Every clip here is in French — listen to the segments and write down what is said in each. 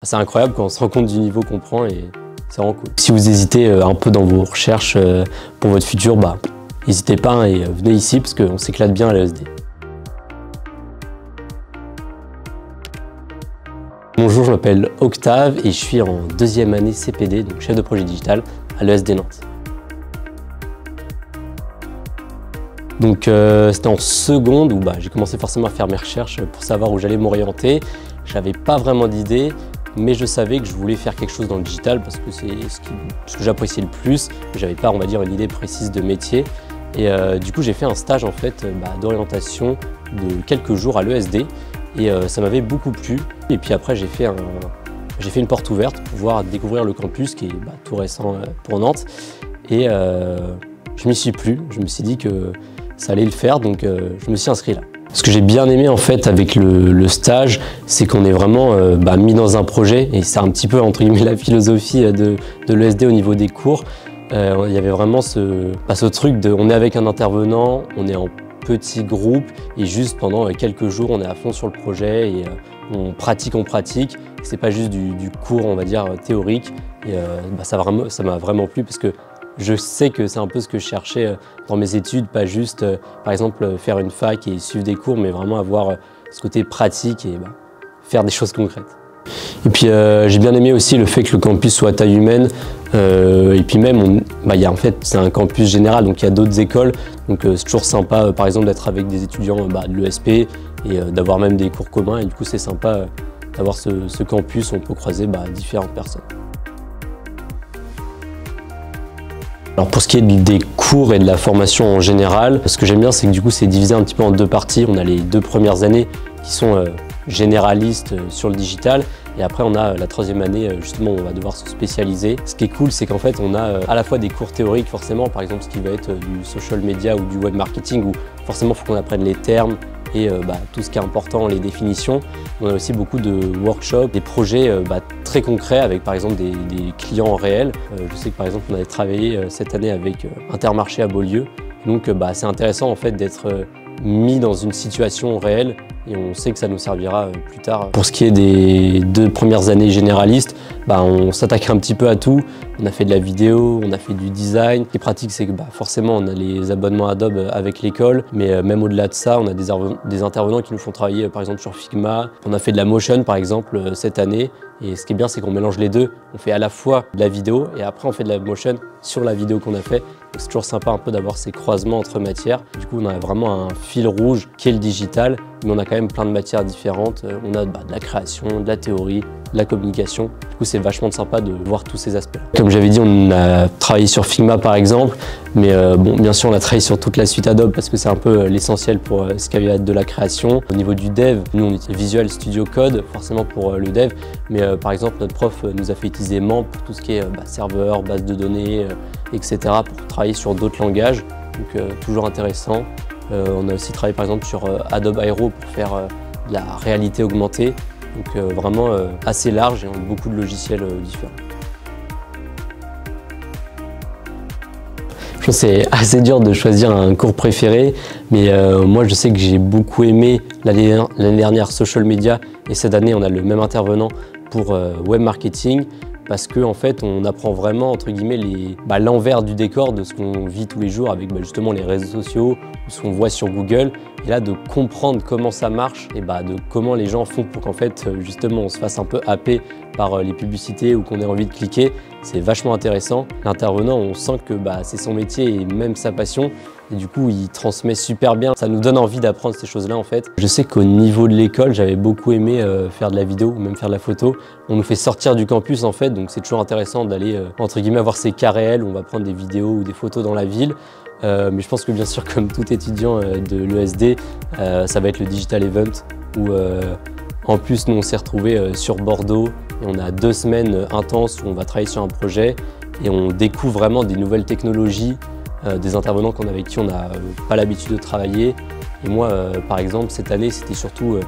C'est incroyable quand on se rend compte du niveau qu'on prend et c'est vraiment cool. Si vous hésitez un peu dans vos recherches pour votre futur, n'hésitez pas et venez ici parce qu'on s'éclate bien à l'ESD. Bonjour, je m'appelle Octave et je suis en deuxième année CPD, donc chef de projet digital à l'ESD Nantes. Donc c'était en seconde où j'ai commencé forcément à faire mes recherches pour savoir où j'allais m'orienter. J'avais pas vraiment d'idée, mais je savais que je voulais faire quelque chose dans le digital parce que c'est ce que j'appréciais le plus. J'avais pas, on va dire, une idée précise de métier. Et du coup, j'ai fait un stage en fait d'orientation de quelques jours à l'ESD et ça m'avait beaucoup plu. Et puis après, j'ai fait une porte ouverte pour pouvoir découvrir le campus qui est tout récent pour Nantes. Et je m'y suis plu. Je me suis dit que ça allait le faire, donc je me suis inscrit là. Ce que j'ai bien aimé en fait avec le stage, c'est qu'on est vraiment mis dans un projet et c'est un petit peu entre guillemets la philosophie de l'ESD au niveau des cours. Il y avait vraiment ce truc de on est avec un intervenant, on est en petit groupe et juste pendant quelques jours on est à fond sur le projet et on pratique. C'est pas juste du cours on va dire théorique et ça m'a vraiment plu parce que je sais que c'est un peu ce que je cherchais dans mes études, pas juste par exemple faire une fac et suivre des cours, mais vraiment avoir ce côté pratique et faire des choses concrètes. Et puis j'ai bien aimé aussi le fait que le campus soit à taille humaine et puis même en fait c'est un campus général donc il y a d'autres écoles donc c'est toujours sympa par exemple d'être avec des étudiants de l'ESP et d'avoir même des cours communs et du coup c'est sympa d'avoir ce campus où on peut croiser différentes personnes. Alors pour ce qui est des cours et de la formation en général, ce que j'aime bien c'est que du coup c'est divisé un petit peu en deux parties. On a les 2 premières années qui sont généralistes sur le digital et après on a la 3e année justement où on va devoir se spécialiser. Ce qui est cool c'est qu'en fait on a à la fois des cours théoriques forcément, par exemple ce qui va être du social media ou du web marketing où forcément il faut qu'on apprenne les termes et tout ce qui est important, les définitions. On a aussi beaucoup de workshops, des projets très concrets avec par exemple des clients réels. Je sais que par exemple on avait travaillé cette année avec Intermarché à Beaulieu. Donc c'est intéressant en fait d'être mis dans une situation réelle et on sait que ça nous servira plus tard. Pour ce qui est des 2 premières années généralistes, on s'attaque un petit peu à tout. On a fait de la vidéo, on a fait du design. Ce qui est pratique, c'est que forcément on a les abonnements Adobe avec l'école, mais même au-delà de ça, on a des intervenants qui nous font travailler par exemple sur Figma. On a fait de la motion par exemple cette année. Et ce qui est bien, c'est qu'on mélange les deux. On fait à la fois de la vidéo et après on fait de la motion sur la vidéo qu'on a fait. C'est toujours sympa un peu d'avoir ces croisements entre matières. Du coup, on a vraiment un fil rouge qui est le digital, mais on a quand même plein de matières différentes. On a de la création, de la théorie, de la communication. Du coup, c'est vachement sympa de voir tous ces aspects. Comme j'avais dit, on a travaillé sur Figma par exemple, mais bien sûr, on a travaillé sur toute la suite Adobe parce que c'est un peu l'essentiel pour ce qui va être de la création. Au niveau du dev, nous on utilise Visual Studio Code, forcément pour le dev, mais par exemple, notre prof nous a fait utiliser MAMP pour tout ce qui est serveur, base de données, etc. pour travailler sur d'autres langages, donc toujours intéressant. On a aussi travaillé par exemple sur Adobe Aero pour faire de la réalité augmentée, donc vraiment assez large et on a beaucoup de logiciels différents. Je pense que c'est assez dur de choisir un cours préféré, mais moi je sais que j'ai beaucoup aimé l'année dernière social media et cette année on a le même intervenant pour web marketing. Parce qu'en fait, on apprend vraiment, entre guillemets, l'envers du décor de ce qu'on vit tous les jours avec justement les réseaux sociaux, ce qu'on voit sur Google. Et là, de comprendre comment ça marche et de comment les gens font pour qu'en fait, justement, on se fasse un peu happer par les publicités ou qu'on ait envie de cliquer, c'est vachement intéressant. L'intervenant, on sent que c'est son métier et même sa passion. Et du coup, il transmet super bien. Ça nous donne envie d'apprendre ces choses-là en fait. Je sais qu'au niveau de l'école, j'avais beaucoup aimé faire de la vidéo ou même faire de la photo. On nous fait sortir du campus en fait, donc c'est toujours intéressant d'aller entre guillemets avoir ces cas réels où on va prendre des vidéos ou des photos dans la ville. Mais je pense que bien sûr, comme tout étudiant de l'ESD, ça va être le Digital Event où en plus, nous on s'est retrouvés sur Bordeaux et on a 2 semaines intenses où on va travailler sur un projet et on découvre vraiment des nouvelles technologies, des intervenants avec qui on n'a pas l'habitude de travailler. Et moi, par exemple, cette année, c'était surtout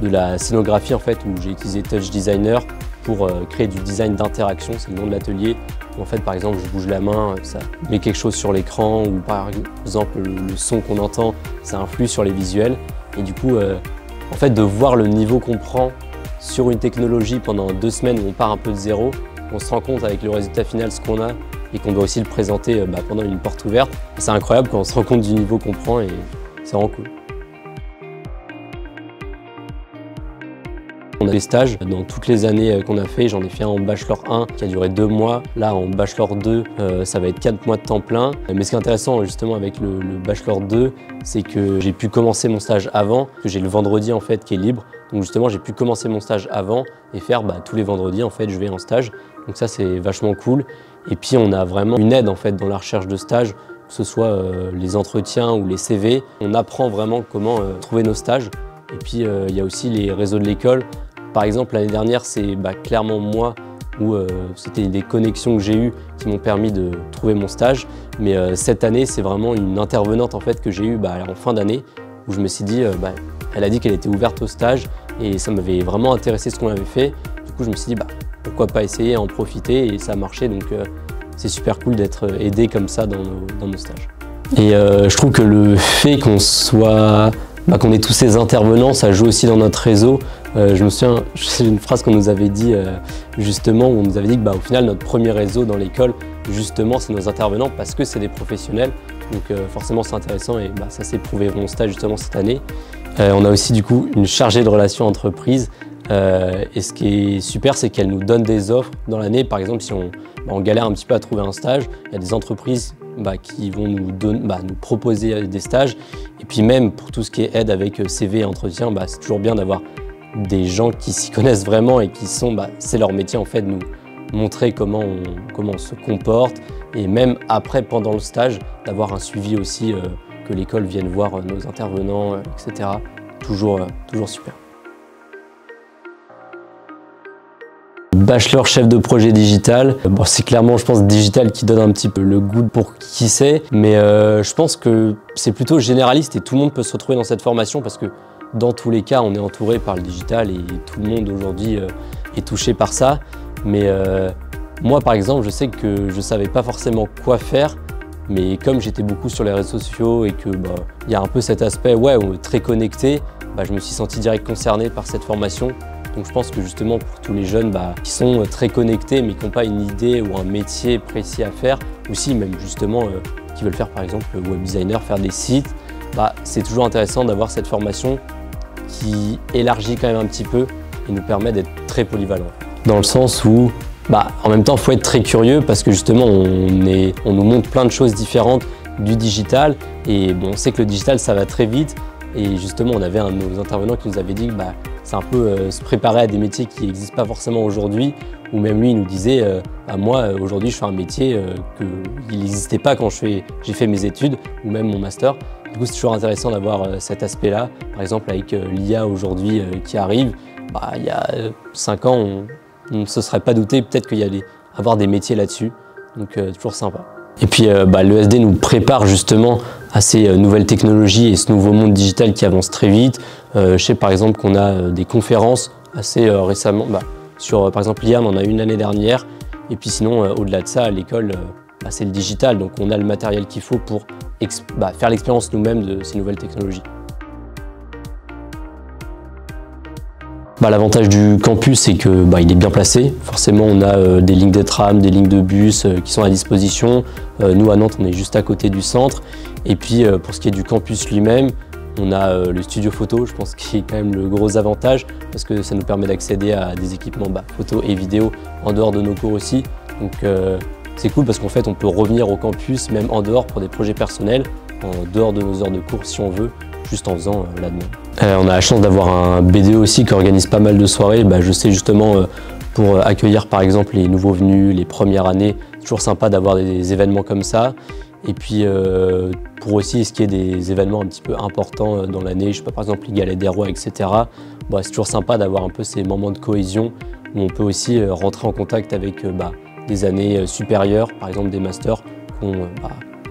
de la scénographie en fait, où j'ai utilisé Touch Designer pour créer du design d'interaction, c'est le nom de l'atelier. En fait, par exemple, je bouge la main, ça met quelque chose sur l'écran ou par exemple le son qu'on entend, ça influe sur les visuels. Et du coup, en fait, de voir le niveau qu'on prend sur une technologie pendant 2 semaines où on part un peu de zéro, on se rend compte avec le résultat final ce qu'on a et qu'on doit aussi le présenter pendant une porte ouverte. C'est incroyable quand on se rend compte du niveau qu'on prend et c'est vraiment cool. On a des stages dans toutes les années qu'on a fait. J'en ai fait un en Bachelor 1 qui a duré 2 mois. Là, en Bachelor 2, ça va être 4 mois de temps plein. Mais ce qui est intéressant justement avec le Bachelor 2, c'est que j'ai pu commencer mon stage avant, que j'ai le vendredi en fait qui est libre. Donc justement, j'ai pu commencer mon stage avant et faire tous les vendredis en fait, je vais en stage. Donc ça, c'est vachement cool. Et puis, on a vraiment une aide en fait dans la recherche de stage, que ce soit les entretiens ou les CV. On apprend vraiment comment trouver nos stages. Et puis, il y a aussi les réseaux de l'école. Par exemple, l'année dernière, c'est clairement moi où c'était des connexions que j'ai eues qui m'ont permis de trouver mon stage. Mais cette année, c'est vraiment une intervenante en fait, que j'ai eue en fin d'année où je me suis dit, elle a dit qu'elle était ouverte au stage et ça m'avait vraiment intéressé ce qu'on avait fait. Du coup, je me suis dit, pourquoi pas essayer, en profiter et ça a marché. Donc, c'est super cool d'être aidé comme ça dans nos stages. Et je trouve que le fait qu'on ait tous ces intervenants, ça joue aussi dans notre réseau. Je me souviens, c'est une phrase qu'on nous avait dit justement, où on nous avait dit que au final notre premier réseau dans l'école, justement, c'est nos intervenants parce que c'est des professionnels. Donc forcément c'est intéressant et ça s'est prouvé mon stage justement cette année. On a aussi du coup une chargée de relations entreprises et ce qui est super, c'est qu'elle nous donne des offres dans l'année. Par exemple, si on galère un petit peu à trouver un stage, il y a des entreprises qui vont nous proposer des stages. Et puis même pour tout ce qui est aide avec CV et entretien, c'est toujours bien d'avoir des gens qui s'y connaissent vraiment et qui sont, c'est leur métier en fait, de nous montrer comment on se comporte. Et même après, pendant le stage, d'avoir un suivi aussi, que l'école vienne voir nos intervenants, etc. Toujours super. Bachelor chef de projet digital, c'est clairement je pense digital qui donne un petit peu le goût pour qui c'est, mais je pense que c'est plutôt généraliste et tout le monde peut se retrouver dans cette formation parce que dans tous les cas on est entouré par le digital et tout le monde aujourd'hui est touché par ça. Mais moi par exemple je sais que je savais pas forcément quoi faire, mais comme j'étais beaucoup sur les réseaux sociaux et que y a un peu cet aspect on est très connecté, je me suis senti direct concerné par cette formation. Donc je pense que justement pour tous les jeunes qui sont très connectés mais qui n'ont pas une idée ou un métier précis à faire, aussi même justement qui veulent faire par exemple web designer, faire des sites, c'est toujours intéressant d'avoir cette formation qui élargit quand même un petit peu et nous permet d'être très polyvalent. Dans le sens où en même temps il faut être très curieux parce que justement on nous montre plein de choses différentes du digital et on sait que le digital ça va très vite. Et justement, on avait un de nos intervenants qui nous avait dit que c'est un peu se préparer à des métiers qui n'existent pas forcément aujourd'hui. Ou même lui, il nous disait moi, aujourd'hui, je fais un métier qui n'existait pas quand j'ai fait mes études ou même mon master. Du coup, c'est toujours intéressant d'avoir cet aspect-là. Par exemple, avec l'IA aujourd'hui qui arrive, il y a 5 ans, on ne se serait pas douté peut-être qu'il y allait avoir des métiers là-dessus. Donc, toujours sympa. Et puis l'ESD nous prépare justement à ces nouvelles technologies et ce nouveau monde digital qui avance très vite. Je sais par exemple qu'on a des conférences assez récemment sur par exemple l'IA, on en a une l'année dernière. Et puis sinon au-delà de ça à l'école c'est le digital, donc on a le matériel qu'il faut pour faire l'expérience nous-mêmes de ces nouvelles technologies. L'avantage du campus, c'est que il est bien placé. Forcément, on a des lignes de tram, des lignes de bus qui sont à disposition. Nous, à Nantes, on est juste à côté du centre. Et puis, pour ce qui est du campus lui-même, on a le studio photo, je pense qu'il est quand même le gros avantage parce que ça nous permet d'accéder à des équipements photo et vidéo en dehors de nos cours aussi. Donc, c'est cool parce qu'en fait, on peut revenir au campus, même en dehors, pour des projets personnels, en dehors de nos heures de cours si on veut, juste en faisant la demande. On a la chance d'avoir un BDE aussi qui organise pas mal de soirées. Je sais justement pour accueillir par exemple les nouveaux venus, les premières années, c'est toujours sympa d'avoir des événements comme ça. Et puis pour aussi ce qui est des événements un petit peu importants dans l'année, je sais pas, par exemple les Galettes des Rois, etc. C'est toujours sympa d'avoir un peu ces moments de cohésion où on peut aussi rentrer en contact avec des années supérieures, par exemple des masters qu'on ne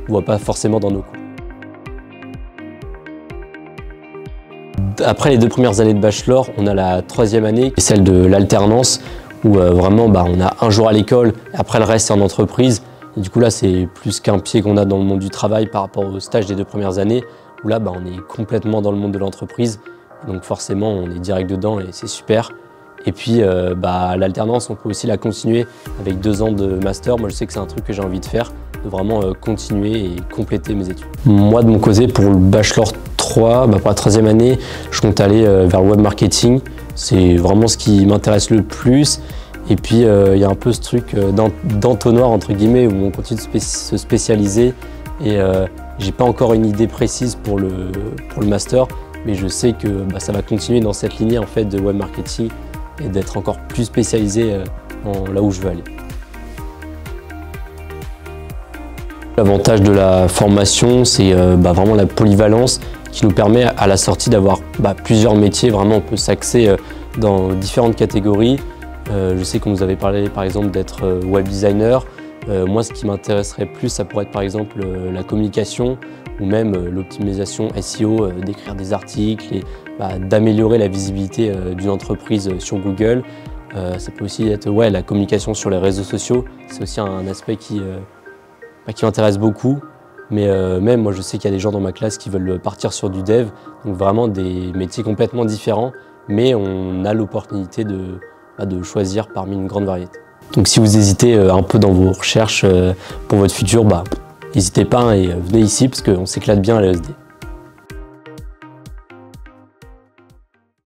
voit pas forcément dans nos cours. Après les 2 premières années de bachelor, on a la 3e année, celle de l'alternance, où vraiment on a un jour à l'école, après le reste c'est en entreprise. Et du coup là c'est plus qu'un pied qu'on a dans le monde du travail par rapport au stage des 2 premières années, où là on est complètement dans le monde de l'entreprise. Donc forcément on est direct dedans et c'est super. Et puis l'alternance, on peut aussi la continuer avec 2 ans de master. Moi, je sais que c'est un truc que j'ai envie de faire, de vraiment continuer et compléter mes études. Moi, de mon côté, pour le Bachelor 3, pour la 3e année, je compte aller vers le web marketing. C'est vraiment ce qui m'intéresse le plus. Et puis, il y a un peu ce truc d'entonnoir, entre guillemets, où on continue de se spécialiser. Et j'ai pas encore une idée précise pour le master, mais je sais que ça va continuer dans cette lignée en fait, de web marketing et d'être encore plus spécialisé là où je veux aller. L'avantage de la formation, c'est vraiment la polyvalence qui nous permet à la sortie d'avoir plusieurs métiers. Vraiment, on peut s'axer dans différentes catégories. Je sais qu'on nous avait parlé par exemple d'être web designer. Moi, ce qui m'intéresserait plus, ça pourrait être par exemple la communication ou même l'optimisation SEO, d'écrire des articles et d'améliorer la visibilité d'une entreprise sur Google. Ça peut aussi être la communication sur les réseaux sociaux. C'est aussi un aspect qui m'intéresse beaucoup. Mais même moi, je sais qu'il y a des gens dans ma classe qui veulent partir sur du dev. Donc vraiment des métiers complètement différents, mais on a l'opportunité de choisir parmi une grande variété. Donc si vous hésitez un peu dans vos recherches pour votre futur, n'hésitez pas et venez ici parce qu'on s'éclate bien à l'ESD.